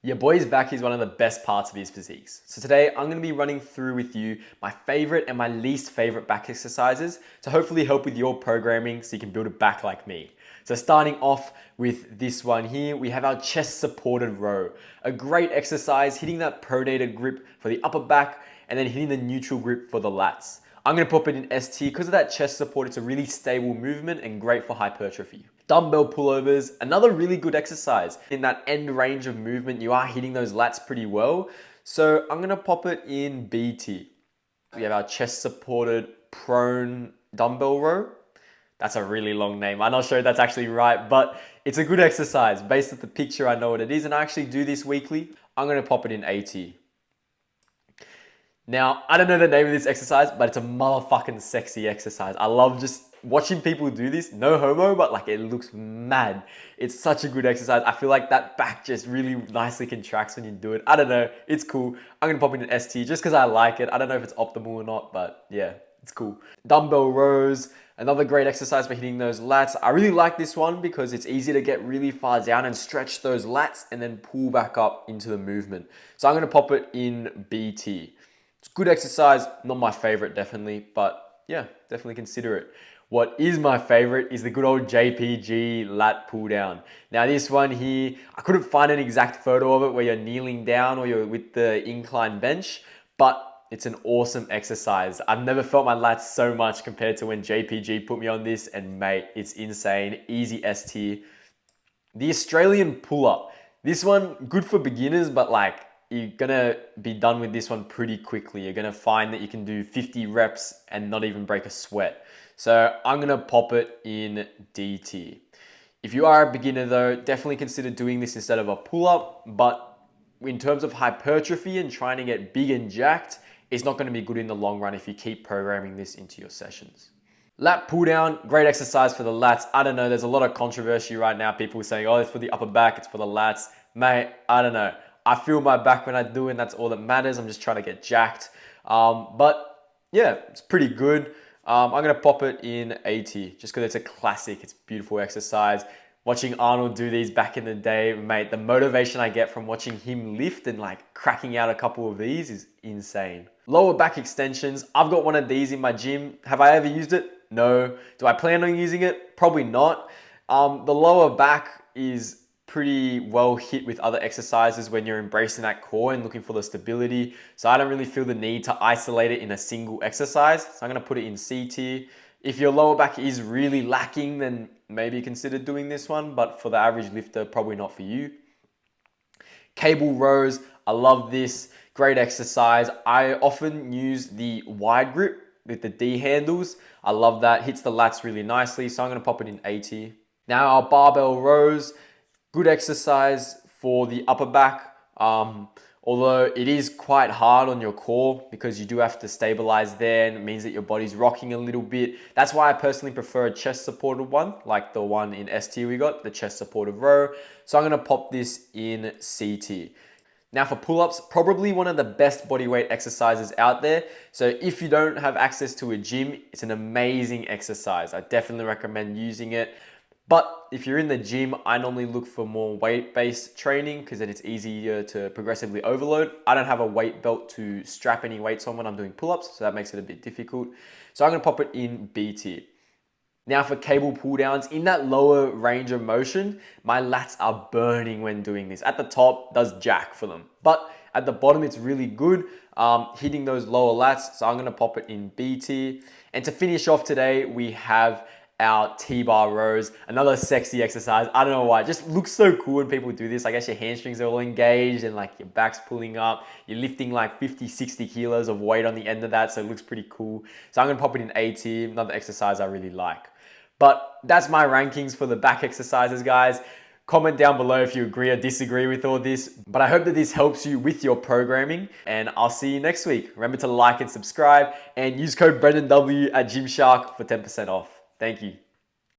Your boy's back is one of the best parts of his physiques. So today I'm going to be running through with you my favorite and my least favorite back exercises to hopefully help with your programming so you can build a back like me. So starting off with this one here, we have our chest supported row. A great exercise, hitting that pronator grip for the upper back and then hitting the neutral grip for the lats. I'm going to pop it in ST because of that chest support. It's a really stable movement and great for hypertrophy. Dumbbell pullovers, another really good exercise. In that end range of movement, you are hitting those lats pretty well. So I'm going to pop it in BT. We have our chest supported prone dumbbell row. That's a really long name. I'm not sure if that's actually right, but it's a good exercise. Based on the picture, I know what it is, and I actually do this weekly. I'm going to pop it in AT. Now, I don't know the name of this exercise, but it's a motherfucking sexy exercise. I love just watching people do this. No homo, but like it looks mad. It's such a good exercise. I feel like that back just really nicely contracts when you do it. I don't know. It's cool. I'm going to pop in an ST just because I like it. I don't know if it's optimal or not, but yeah, it's cool. Dumbbell rows. Another great exercise for hitting those lats. I really like this one because it's easy to get really far down and stretch those lats and then pull back up into the movement. So I'm going to pop it in BT. It's good exercise, not my favorite definitely, but yeah, definitely consider it. What is my favorite is the good old JPG lat pull down. Now this one here, I couldn't find an exact photo of it where you're kneeling down or you're with the incline bench, but it's an awesome exercise. I've never felt my lats so much compared to when JPG put me on this, and mate, it's insane. Easy S tier. The Australian pull-up. This one, good for beginners, but like, you're gonna be done with this one pretty quickly. You're gonna find that you can do 50 reps and not even break a sweat. So I'm gonna pop it in DT. If you are a beginner though, definitely consider doing this instead of a pull-up, but in terms of hypertrophy and trying to get big and jacked, it's not gonna be good in the long run if you keep programming this into your sessions. Lat pull down, great exercise for the lats. I don't know, there's a lot of controversy right now. People saying, oh, it's for the upper back, it's for the lats. Mate, I don't know. I feel my back when I do it, and that's all that matters. I'm just trying to get jacked. But yeah, it's pretty good. I'm going to pop it in 80 just because it's a classic. It's a beautiful exercise. Watching Arnold do these back in the day, mate, the motivation I get from watching him lift and like cracking out a couple of these is insane. Lower back extensions. I've got one of these in my gym. Have I ever used it? No. Do I plan on using it? Probably not. The lower back is pretty well hit with other exercises when you're embracing that core and looking for the stability. So I don't really feel the need to isolate it in a single exercise. So I'm going to put it in C tier. If your lower back is really lacking, then maybe consider doing this one, but for the average lifter, probably not for you. Cable rows, I love this. Great exercise. I often use the wide grip with the D handles. I love that. Hits the lats really nicely. So I'm going to pop it in 80. Now our barbell rows. Good exercise for the upper back, although it is quite hard on your core because you do have to stabilize there, and it means that your body's rocking a little bit. That's why I personally prefer a chest supported one, like the one in ST we got, the chest supported row. So I'm gonna pop this in CT. Now for pull-ups, probably one of the best bodyweight exercises out there. So if you don't have access to a gym, it's an amazing exercise. I definitely recommend using it. But if you're in the gym, I normally look for more weight-based training because then it's easier to progressively overload. I don't have a weight belt to strap any weights on when I'm doing pull-ups, so that makes it a bit difficult. So I'm gonna pop it in BT. Now for cable pull downs, in that lower range of motion, my lats are burning when doing this. At the top, does jack for them. But at the bottom, it's really good hitting those lower lats. So I'm gonna pop it in BT. And to finish off today, we have our T-bar rows, another sexy exercise. I don't know why, it just looks so cool when people do this. I guess your hamstrings are all engaged and like your back's pulling up. You're lifting like 50, 60 kilos of weight on the end of that, so it looks pretty cool. So I'm gonna pop it in AT, another exercise I really like. But that's my rankings for the back exercises, guys. Comment down below if you agree or disagree with all this. But I hope that this helps you with your programming, and I'll see you next week. Remember to like and subscribe and use code BrendanW at Gymshark for 10% off. Thank you.